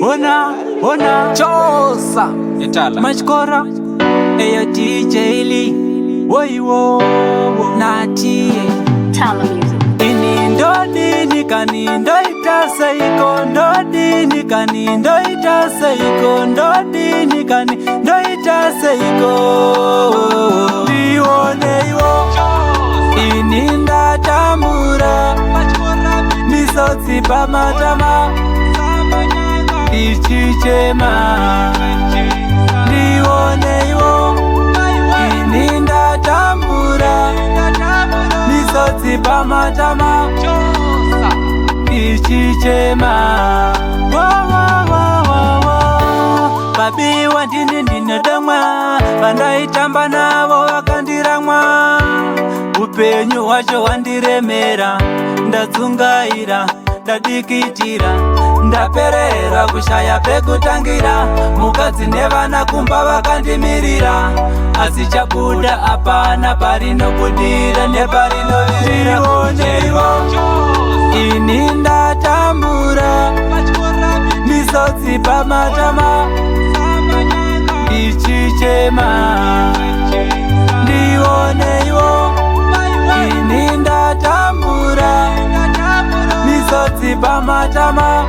Ona chosa Etala machkora eya DJ Lee woiwo nati Tala music. ini ndodini kani ndoita seiko ndodini kani ndoita seiko ndodini kani ndoita seiko Ndioneiwo ini ndatambura misotsi pamatama ichichema Ndioneiwo ini ndatambura misotsi pamatama ichichema Babiwa ndini ndinodamwa vandaitamba navo vakandiramwa upenyu wacho wandiremera ndadzungaira ndadikitira ndaperera kushaya pekutangira mukadzi nevana kumba vakandimirira asi chabuda apana parinobudira neparinoverera Ndioneiwo ini ndatambura misotsi pamatama ichichema Ndioneiwo ini ndatambura misotsi pamatama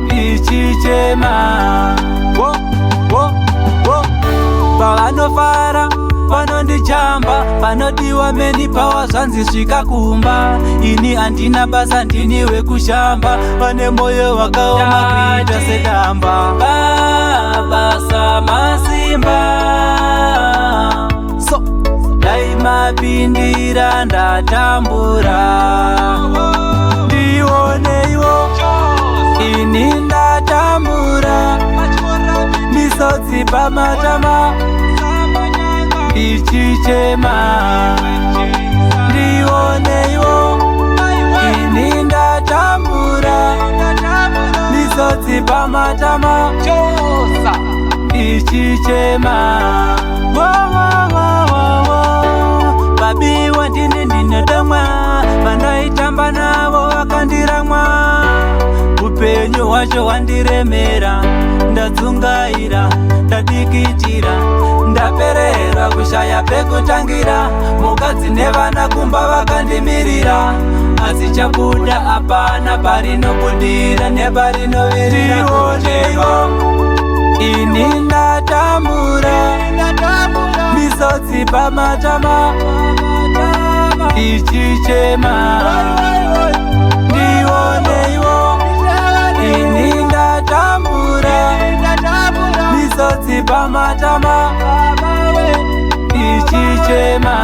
ichichema pavanofara vanondijamba vanodiwa meni pawa zvanzi svika kumba ini handina basa ndini wekushamba vane moyo wakaoma kuita sedamba basa masimba so dai mapindira ndatambura Ndioneiwo ini ndatambura misotsi pamatama ichichema Ndioneiwo ini ndatambura misotsi pamatama ichichema Babiwa ndini ndinodamwa vandaitamba navo vakandiramwa upenyu wacho wandiremera ndadzungaira ndadikitira ndaperera kushaya pekutangira mukadzi nevana kumba vakandimirira asi chabuda apana parinobudira neparinoverera Ndioneiwo ini ndatambura misotsi pamatama ichichema Ndioneiwo ini ndatambura misotsi pamatama ichichema